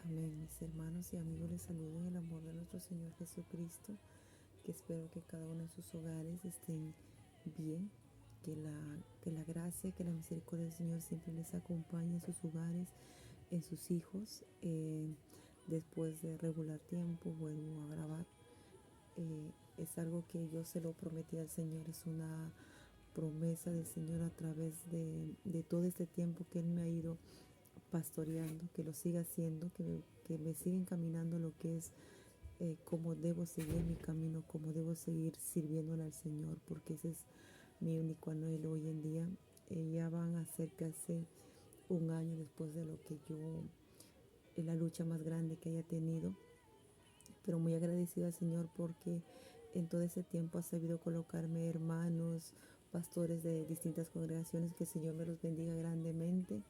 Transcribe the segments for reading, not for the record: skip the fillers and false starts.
Amén, mis hermanos y amigos, les saludo en el amor de nuestro Señor Jesucristo, que espero que cada uno de sus hogares estén bien, que la gracia, que la misericordia del Señor siempre les acompañe en sus hogares, en sus hijos. Después de regular tiempo vuelvo a grabar. Es algo que yo se lo prometí al Señor, es una promesa del Señor a través de todo este tiempo que Él me ha ido pastoreando, que lo siga haciendo, que me siga encaminando lo que es cómo debo seguir mi camino, cómo debo seguir sirviéndole al Señor, porque ese es mi único anhelo hoy en día. Ya van a ser casi un año después de lo que yo, la lucha más grande que haya tenido, pero muy agradecida al Señor porque en todo ese tiempo ha sabido colocarme hermanos, pastores de distintas congregaciones, que el Señor me los bendiga grandemente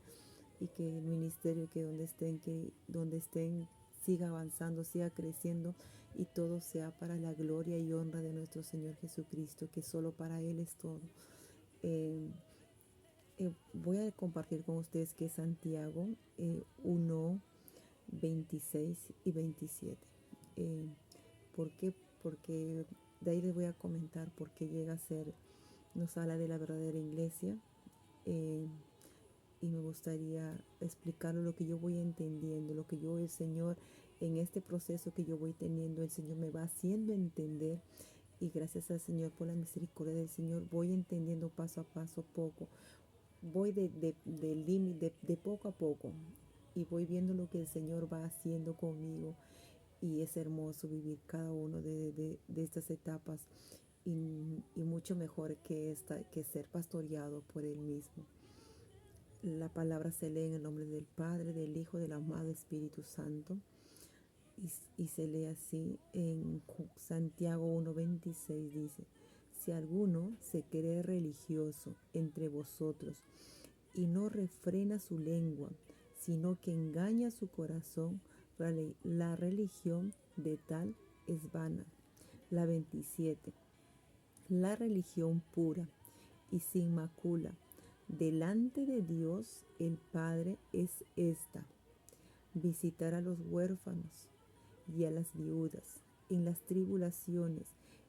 y que el ministerio, que donde estén siga avanzando, siga creciendo y todo sea para la gloria y honra de nuestro Señor Jesucristo, que solo para Él es todo. Eh, Voy a compartir con ustedes que es Santiago 1, 26 y 27. ¿Por qué? Porque de ahí les voy a comentar por qué llega a ser, nos habla de la verdadera iglesia. eh, y me gustaría explicar lo que yo voy entendiendo, lo que yo, el Señor, en este proceso que yo voy teniendo, el Señor me va haciendo entender, y gracias al Señor, por la misericordia del Señor, voy entendiendo paso a paso, poco. Voy de poco a poco y voy viendo lo que el Señor va haciendo conmigo, y es hermoso vivir cada uno de estas etapas, y mucho mejor que ser pastoreado por Él mismo. La palabra se lee en el nombre del Padre, del Hijo, del amado Espíritu Santo. Y se lee así en Santiago 1:26, dice: si alguno se cree religioso entre vosotros y no refrena su lengua, sino que engaña su corazón, la religión de tal es vana. La 27. La religión pura y sin macula delante de Dios el Padre es esta: visitar a los huérfanos y a las viudas en las tribulaciones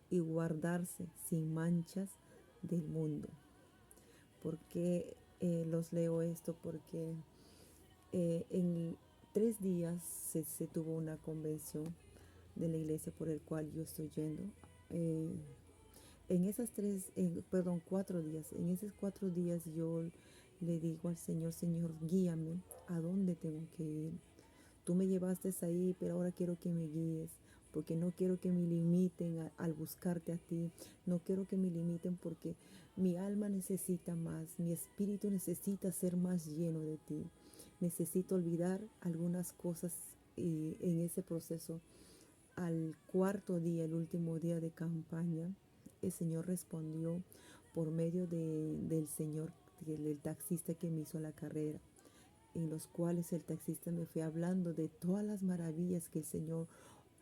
y guardarse sin manchas del mundo. ¿Por qué los leo esto? Porque en 3 días se tuvo una convención de la iglesia por el cual yo estoy yendo. Eh, en esas 4 días, en esos 4 días yo le digo al Señor: Señor, guíame a dónde tengo que ir. Tú me llevaste ahí, pero ahora quiero que me guíes, porque no quiero que me limiten al buscarte a ti. No quiero que me limiten porque mi alma necesita más, mi espíritu necesita ser más lleno de ti. Necesito olvidar algunas cosas, y en ese proceso, al cuarto día, el último día de campaña, el Señor respondió por medio del Señor, del taxista que me hizo la carrera, en los cuales el taxista me fue hablando de todas las maravillas que el Señor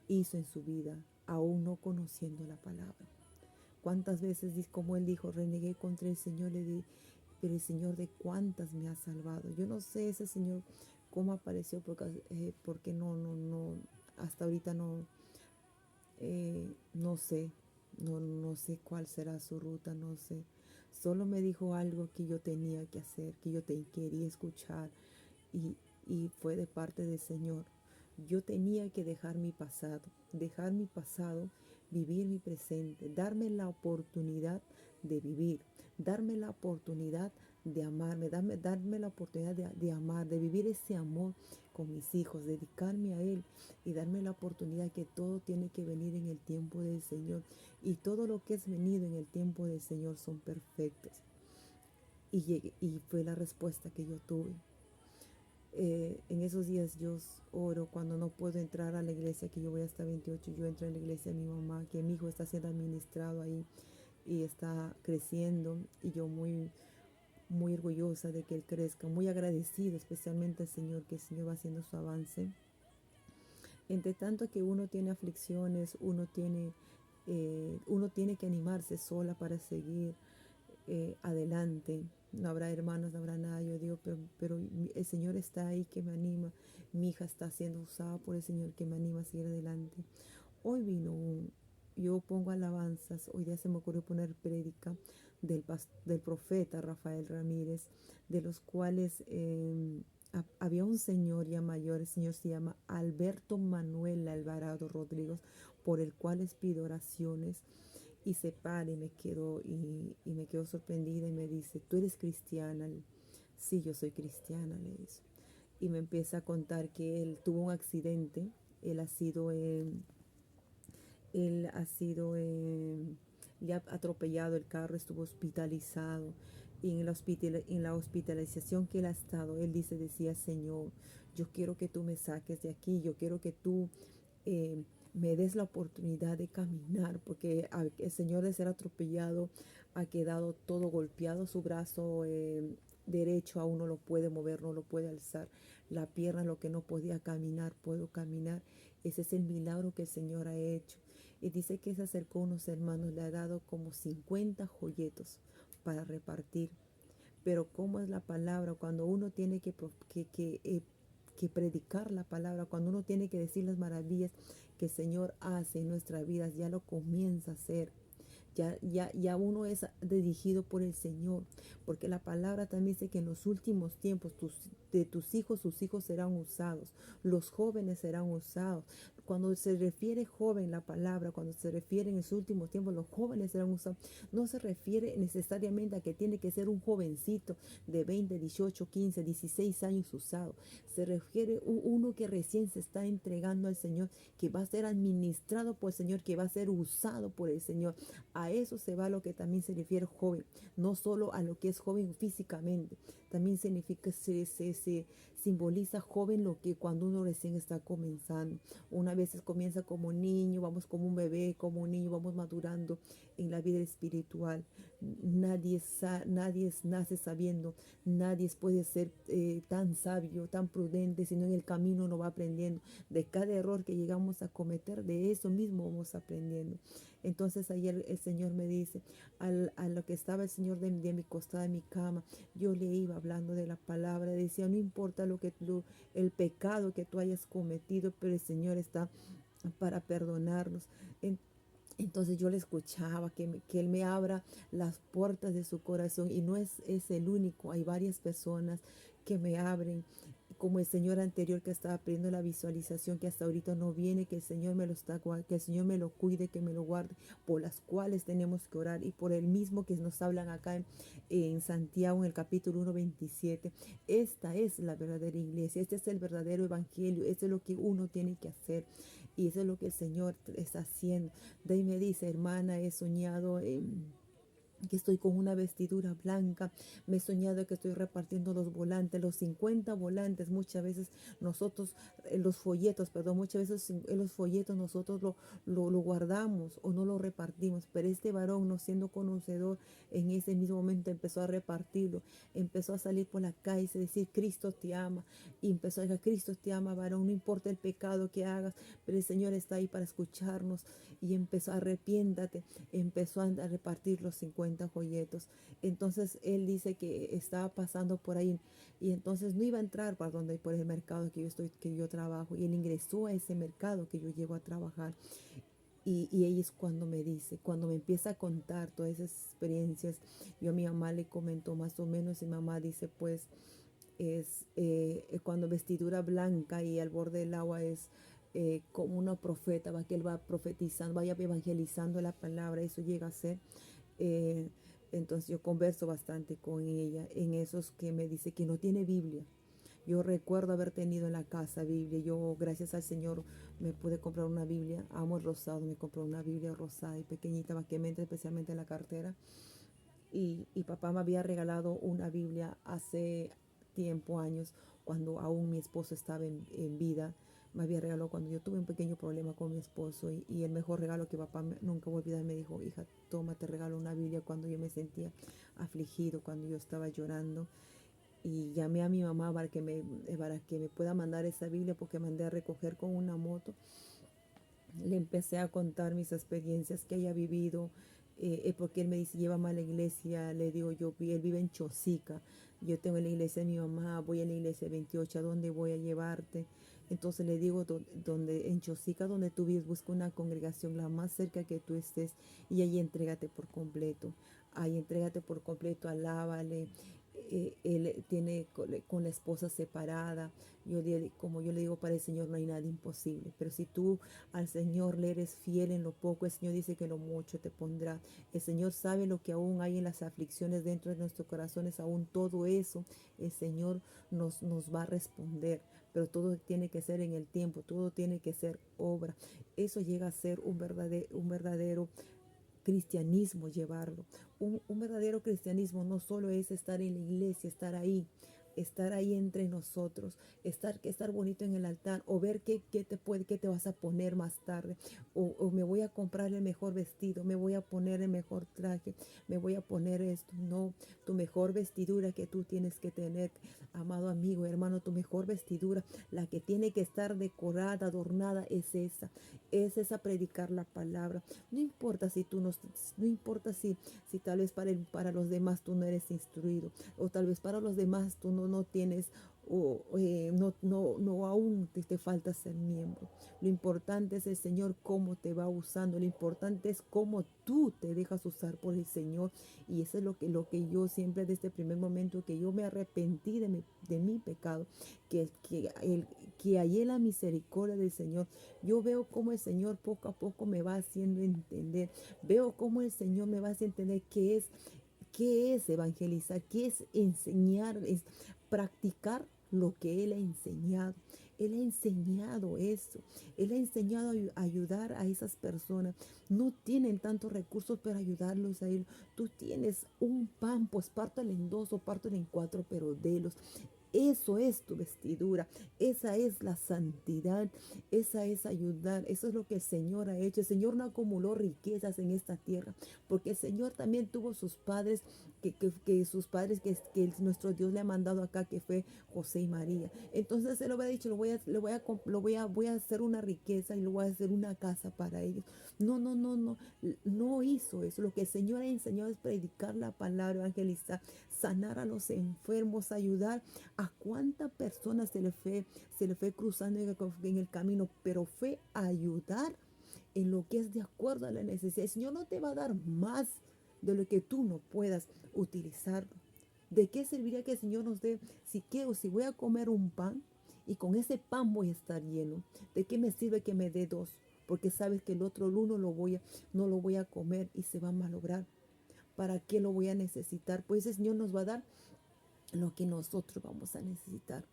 hizo en su vida, aún no conociendo la palabra. ¿Cuántas veces, como él dijo, renegué contra el Señor? Le di, pero el Señor, ¿de cuántas me ha salvado? Yo no sé ese Señor cómo apareció, porque no, hasta ahorita no sé, no sé cuál será su ruta, no sé. Solo me dijo algo que yo tenía que hacer, que yo quería escuchar, y, y fue de parte del Señor. Yo tenía que dejar mi pasado, vivir mi presente, darme la oportunidad de vivir, darme la oportunidad de amarme, darme la oportunidad de amar, de vivir ese amor con mis hijos, dedicarme a Él, y darme la oportunidad que todo tiene que venir en el tiempo del Señor, y todo lo que es venido en el tiempo del Señor son perfectos. Y fue la respuesta que yo tuve. En esos días yo oro cuando no puedo entrar a la iglesia, que yo voy hasta 28, yo entro en la iglesia de mi mamá, que mi hijo está siendo administrado ahí y está creciendo, y yo muy orgullosa de que él crezca, muy agradecido especialmente al Señor, que el Señor va haciendo su avance. Entre tanto que uno tiene aflicciones, uno tiene que animarse sola para seguir adelante. no habrá hermanos, no habrá nada. Yo digo, pero el Señor está ahí que me anima. Mi hija está siendo usada por el Señor que me anima a seguir adelante. Hoy yo pongo alabanzas. Hoy día se me ocurrió poner prédica del profeta Rafael Ramírez, de los cuales había un señor ya mayor. El señor se llama Alberto Manuel Alvarado Rodríguez, por el cual les pido oraciones. Y se para y me quedo sorprendida y me dice, ¿tú eres cristiana? Sí, yo soy cristiana, le dice. Y me empieza a contar que él tuvo un accidente. Él ha sido, él ha sido, le ha atropellado el carro, estuvo hospitalizado. Y en la hospitalización que él ha estado, él decía, Señor, yo quiero que tú me saques de aquí, yo quiero que tú eh, me des la oportunidad de caminar, porque el Señor, de ser atropellado, ha quedado todo golpeado. Su brazo derecho aún no lo puede mover, no lo puede alzar. La pierna, lo que no podía caminar, puedo caminar. Ese es el milagro que el Señor ha hecho. Y dice que se acercó a unos hermanos, le ha dado como 50 joyetos para repartir. Pero cómo es la palabra, cuando uno tiene que predicar la palabra, cuando uno tiene que decir las maravillas que el Señor hace en nuestras vidas, ya lo comienza a hacer. Ya uno es dirigido por el Señor, porque la palabra también dice que en los últimos tiempos de tus hijos, sus hijos serán usados, los jóvenes serán usados. Cuando se refiere joven la palabra, cuando se refiere en los últimos tiempos, los jóvenes serán usados, no se refiere necesariamente a que tiene que ser un jovencito de 20, 18, 15, 16 años usado. Se refiere a uno que recién se está entregando al Señor, que va a ser administrado por el Señor, que va a ser usado por el Señor. A eso se va lo que también se refiere joven, no solo a lo que es joven físicamente, también significa, se simboliza joven lo que cuando uno recién está comenzando. Una vez comienza como niño, vamos como un bebé, como un niño, vamos madurando en la vida espiritual. Nadie nace sabiendo, nadie puede ser tan sabio, tan prudente, sino en el camino uno va aprendiendo. De cada error que llegamos a cometer, de eso mismo vamos aprendiendo. Entonces ayer el Señor me dice, a lo que estaba el Señor de mi costada, de mi cama, yo le iba hablando de la palabra, decía, no importa el pecado que tú hayas cometido, pero el Señor está para perdonarnos. Entonces yo le escuchaba que Él me abra las puertas de su corazón, y no es el único, hay varias personas que me abren, como el Señor anterior que estaba pidiendo la visualización, que hasta ahorita no viene, que el Señor me lo está, que el Señor me lo cuide, que me lo guarde, por las cuales tenemos que orar, y por el mismo que nos hablan acá en Santiago, en el capítulo 1:27. Esta es la verdadera iglesia, este es el verdadero evangelio, esto es lo que uno tiene que hacer, y eso es lo que el Señor está haciendo. De ahí me dice, hermana, he soñado que estoy con una vestidura blanca, me he soñado que estoy repartiendo los volantes, los 50 volantes. Muchas veces nosotros, los folletos, perdón, muchas veces en los folletos nosotros lo guardamos o no lo repartimos, pero este varón, no siendo conocedor, en ese mismo momento empezó a repartirlo, empezó a salir por la calle y decir, Cristo te ama, y empezó a decir, Cristo te ama, varón, no importa el pecado que hagas, pero el Señor está ahí para escucharnos. Y empezó, arrepiéntate, empezó a repartir los 50 folletos. Entonces él dice que estaba pasando por ahí, y entonces no iba a entrar por el mercado que yo trabajo, y él ingresó a ese mercado que yo llego a trabajar. Y ella es cuando me dice, cuando me empieza a contar todas esas experiencias. Yo a mi mamá le comentó más o menos, y mi mamá dice, pues es cuando vestidura blanca y al borde del agua, es como una profeta, va, que él va profetizando, vaya evangelizando la palabra, eso llega a ser. eh, entonces yo converso bastante con ella en esos que me dice que no tiene Biblia. Yo recuerdo haber tenido en la casa Biblia. Yo, gracias al Señor, me pude comprar una Biblia. Amo el rosado, me compré una Biblia rosada y pequeñita, vaquemente, especialmente en la cartera. Y papá me había regalado una Biblia hace tiempo, años, cuando aún mi esposo estaba en vida. Me había regalado cuando yo tuve un pequeño problema con mi esposo, y el mejor regalo que papá nunca voy a olvidar, me dijo, hija, toma, te regalo una Biblia, cuando yo me sentía afligido, cuando yo estaba llorando. Y llamé a mi mamá para que me pueda mandar esa Biblia, porque mandé a recoger con una moto. Le empecé a contar mis experiencias que haya vivido, porque él me dice, llévame a la iglesia. Le digo yo, él vive en Chosica, yo tengo en la iglesia de mi mamá, voy a la iglesia 28, ¿a dónde voy a llevarte? Entonces le digo, donde en Chosica, donde tú vives, busca una congregación la más cerca que tú estés y ahí entrégate por completo. Ahí entrégate por completo, alábale. Él tiene con la esposa separada. Como yo le digo, para el Señor no hay nada imposible. Pero si tú al Señor le eres fiel en lo poco, el Señor dice que en lo mucho te pondrá. El Señor sabe lo que aún hay en las aflicciones dentro de nuestros corazones. Aún todo eso, el Señor nos va a responder. Pero todo tiene que ser en el tiempo, todo tiene que ser obra. Eso llega a ser un verdadero cristianismo, llevarlo. Un verdadero cristianismo no solo es estar en la iglesia, estar ahí entre nosotros, estar bonito en el altar, o ver qué te vas a poner más tarde, o me voy a comprar el mejor vestido, me voy a poner el mejor traje, me voy a poner esto. No, tu mejor vestidura que tú tienes que tener, amado amigo, hermano, tu mejor vestidura, la que tiene que estar decorada, adornada, es esa predicar la palabra. No importa si tú no importa si tal vez para los demás tú no eres instruido, o tal vez para los demás tú no tienes, no aún te falta ser miembro. Lo importante es el Señor cómo te va usando, lo importante es cómo tú te dejas usar por el Señor. Y eso es lo que yo siempre, desde el primer momento que yo me arrepentí de mi pecado, que hallé la misericordia del Señor, yo veo cómo el Señor poco a poco me va haciendo entender. Veo cómo el Señor me va haciendo entender qué es evangelizar, qué es enseñar, es practicar lo que Él ha enseñado. Él ha enseñado eso. Él ha enseñado a ayudar a esas personas. No tienen tantos recursos para ayudarlos a Él. Tú tienes un pan, pues pártelo en dos o pártelo en cuatro, pero délos. Eso es tu vestidura, esa es la santidad, esa es ayudar, eso es lo que el Señor ha hecho. El Señor no acumuló riquezas en esta tierra, porque el Señor también tuvo sus padres, que nuestro Dios le ha mandado acá, que fue José y María. Entonces Él lo había dicho, voy a hacer una riqueza y lo voy a hacer una casa para ellos. No, no, no, no, no hizo eso. Lo que el Señor ha enseñado es predicar la palabra, evangelizar, sanar a los enfermos, ayudar a cuánta persona se le fue cruzando en el camino, pero fue ayudar en lo que es de acuerdo a la necesidad. El Señor no te va a dar más de lo que tú no puedas utilizarlo. ¿De qué serviría que el Señor nos dé, si voy a comer un pan y con ese pan voy a estar lleno? ¿De qué me sirve que me dé dos? Porque sabes que el otro, el uno, no lo voy a comer y se va a malograr. ¿Para qué lo voy a necesitar? Pues el Señor nos va a dar lo que nosotros vamos a necesitar.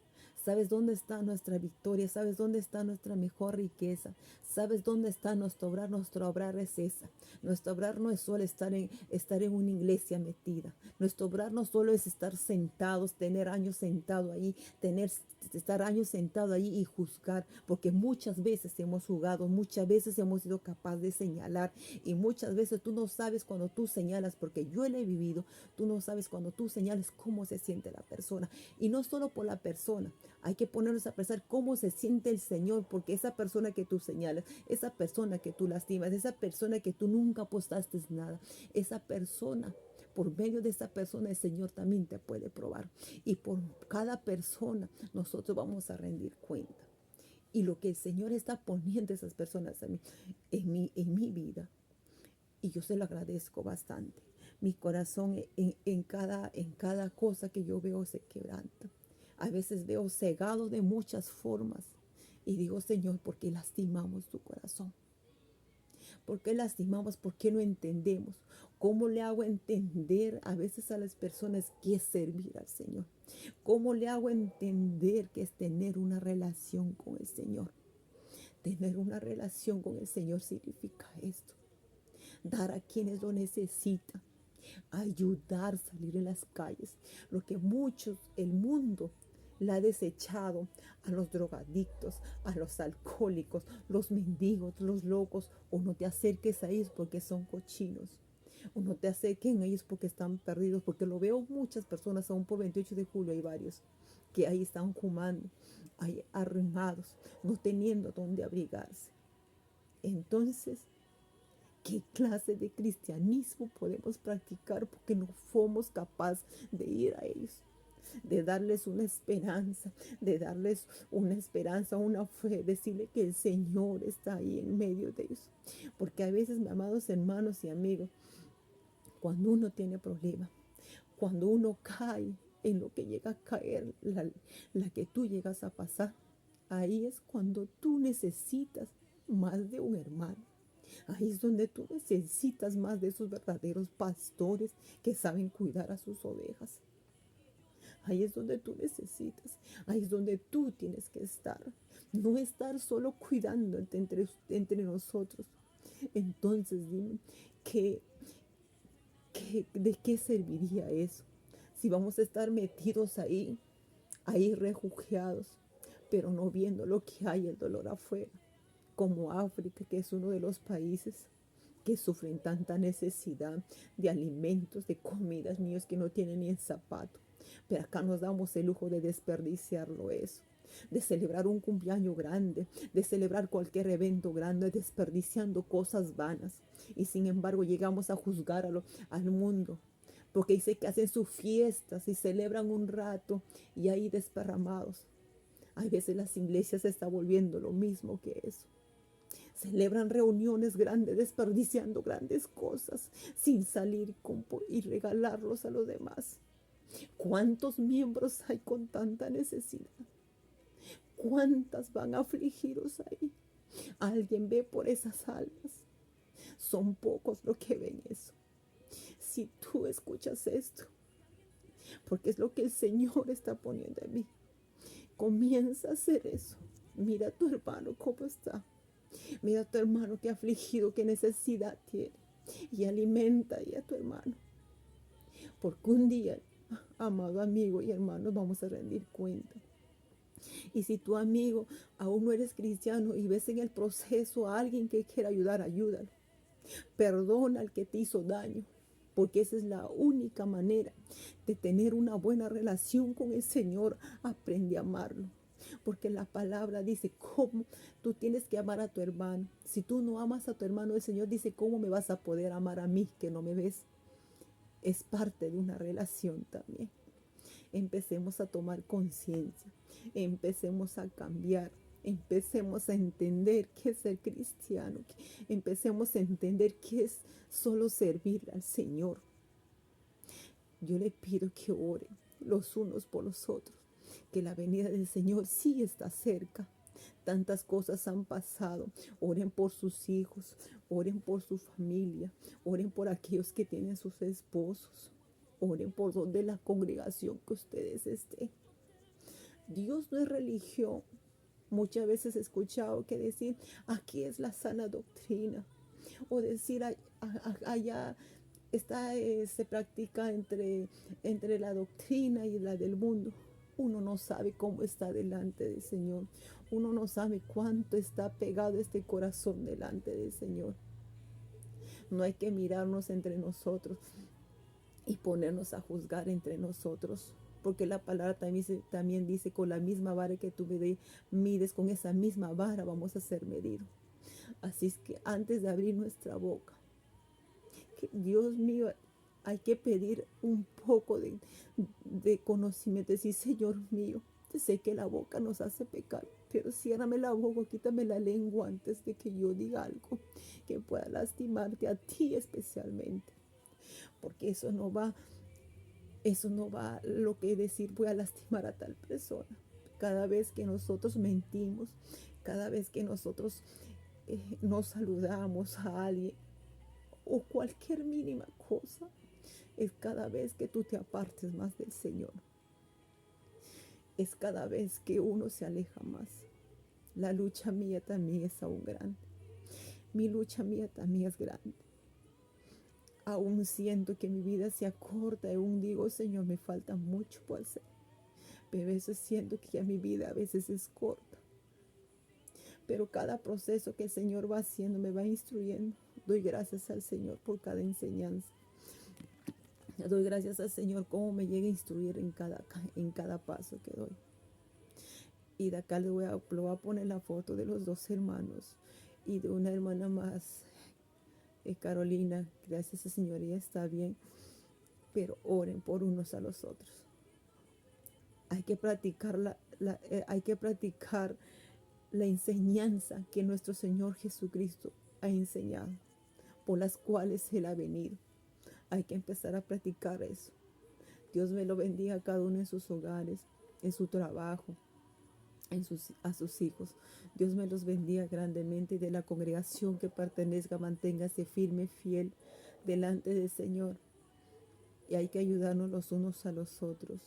¿Sabes dónde está nuestra victoria? ¿Sabes dónde está nuestra mejor riqueza? ¿Sabes dónde está nuestro obrar? Nuestro obrar es esa. Nuestro obrar no es solo estar en una iglesia metida. Nuestro obrar no solo es estar sentados, tener años sentado ahí, estar años sentado ahí y juzgar, porque muchas veces hemos jugado, muchas veces hemos sido capaces de señalar, y muchas veces tú no sabes cuando tú señalas, porque yo lo he vivido. Tú no sabes cuando tú señales cómo se siente la persona, y no solo por la persona. Hay que ponernos a pensar cómo se siente el Señor, porque esa persona que tú señalas, esa persona que tú lastimas, esa persona que tú nunca apostaste nada, esa persona, por medio de esa persona, el Señor también te puede probar. Y por cada persona nosotros vamos a rendir cuenta. Y lo que el Señor está poniendo a esas personas en mi vida, y yo se lo agradezco bastante. Mi corazón en cada cosa que yo veo se quebranta. A veces veo cegado de muchas formas. Y digo, Señor, ¿por qué lastimamos tu corazón? ¿Por qué lastimamos? ¿Por qué no entendemos? ¿Cómo le hago entender a veces a las personas que es servir al Señor? ¿Cómo le hago entender que es tener una relación con el Señor? Tener una relación con el Señor significa esto: dar a quienes lo necesitan, ayudar a salir en las calles. Lo que el mundo la ha desechado: a los drogadictos, a los alcohólicos, los mendigos, los locos. O no te acerques a ellos porque son cochinos, o no te acerquen a ellos porque están perdidos, porque lo veo muchas personas, aún por 28 de julio hay varios que ahí están fumando, ahí arruinados, no teniendo dónde abrigarse. Entonces ¿Qué clase de cristianismo podemos practicar porque no fuimos capaces de ir a ellos? De darles una esperanza, una fe, decirle que el Señor está ahí en medio de ellos. Porque a veces, mis amados hermanos y amigos, cuando uno tiene problemas, cuando uno cae en lo que llega a caer, la que tú llegas a pasar, ahí es cuando tú necesitas más de un hermano. Ahí es donde tú necesitas más de esos verdaderos pastores que saben cuidar a sus ovejas. Ahí es donde tú necesitas, ahí es donde tú tienes que estar. No estar solo cuidándote entre nosotros. Entonces dime, ¿de qué serviría eso? Si vamos a estar metidos ahí refugiados, pero no viendo lo que hay, el dolor afuera, como África, que es uno de los países que sufren tanta necesidad de alimentos, de comidas, niños que no tienen ni el zapato. Pero acá nos damos el lujo de desperdiciarlo eso, de celebrar un cumpleaños grande, de celebrar cualquier evento grande, desperdiciando cosas vanas. Y sin embargo llegamos a juzgar al mundo, porque dice que hacen sus fiestas y celebran un rato y ahí desparramados. A veces las iglesias se está volviendo lo mismo que eso. Celebran reuniones grandes, desperdiciando grandes cosas, sin salir y regalarlos a los demás. ¿Cuántos miembros hay con tanta necesidad? ¿Cuántas van afligidos ahí? Alguien ve por esas almas. Son pocos los que ven eso. Si tú escuchas esto, porque es lo que el Señor está poniendo en mí, comienza a hacer eso. Mira a tu hermano cómo está. Mira a tu hermano que afligido, qué necesidad tiene. Y alimenta ahí a tu hermano. Porque un día, amado amigo y hermano, vamos a rendir cuenta. Y si tu amigo aún no eres cristiano y ves en el proceso a alguien que quiera ayudar, ayúdalo. Perdona al que te hizo daño, porque esa es la única manera de tener una buena relación con el Señor. Aprende a amarlo, porque la palabra dice cómo tú tienes que amar a tu hermano. Si tú no amas a tu hermano, el Señor dice, ¿cómo me vas a poder amar a mí que no me ves? Es parte de una relación también. Empecemos a tomar conciencia, empecemos a cambiar, empecemos a entender qué es ser cristiano, empecemos a entender qué es solo servir al Señor. Yo le pido que oren los unos por los otros, que la venida del Señor sí está cerca. Tantas cosas han pasado. Oren por sus hijos, oren por su familia, oren por aquellos que tienen sus esposos, oren por donde la congregación que ustedes estén. Dios no es religión. Muchas veces he escuchado que decir, aquí es la sana doctrina, o decir, allá está, se practica entre la doctrina y la del mundo. Uno no sabe cómo está delante del Señor. Uno no sabe cuánto está pegado este corazón delante del Señor. No hay que mirarnos entre nosotros y ponernos a juzgar entre nosotros, porque la palabra también dice, con la misma vara que tú mides, con esa misma vara vamos a ser medidos. Así es que antes de abrir nuestra boca, que Dios mío, hay que pedir un poco de conocimiento, decir, Señor mío, sé que la boca nos hace pecar, pero ciérrame la boca, quítame la lengua antes de que yo diga algo que pueda lastimarte a ti especialmente, porque eso no va lo que decir voy a lastimar a tal persona. Cada vez que nosotros mentimos, cada vez que nosotros no saludamos a alguien o cualquier mínima cosa, es cada vez que tú te apartes más del Señor. Es cada vez que uno se aleja más. La lucha mía también es aún grande. Mi lucha mía también es grande. Aún siento que mi vida se acorta, aún digo, Señor, me falta mucho por hacer. Pero a veces siento que ya mi vida a veces es corta. Pero cada proceso que el Señor va haciendo me va instruyendo. Doy gracias al Señor por cada enseñanza. Doy gracias al Señor cómo me llega a instruir en cada paso que doy. Y de acá le voy a poner la foto de los dos hermanos y de una hermana más Carolina, gracias a Señor, ella está bien, pero oren por unos a los otros. Hay que practicar hay que practicar la enseñanza que nuestro Señor Jesucristo ha enseñado, por las cuales Él ha venido. Hay que empezar a practicar eso. Dios me lo bendiga a cada uno en sus hogares, en su trabajo, a sus hijos. Dios me los bendiga grandemente, y de la congregación que pertenezca, manténgase firme, fiel delante del Señor. Y hay que ayudarnos los unos a los otros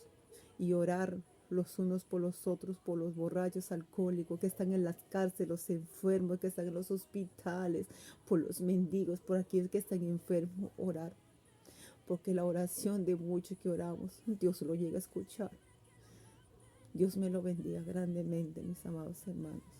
y orar los unos por los otros, por los borrachos alcohólicos que están en las cárceles, los enfermos que están en los hospitales, por los mendigos, por aquellos que están enfermos, orar. Porque la oración de muchos que oramos, Dios lo llega a escuchar. Dios me lo bendiga grandemente, mis amados hermanos.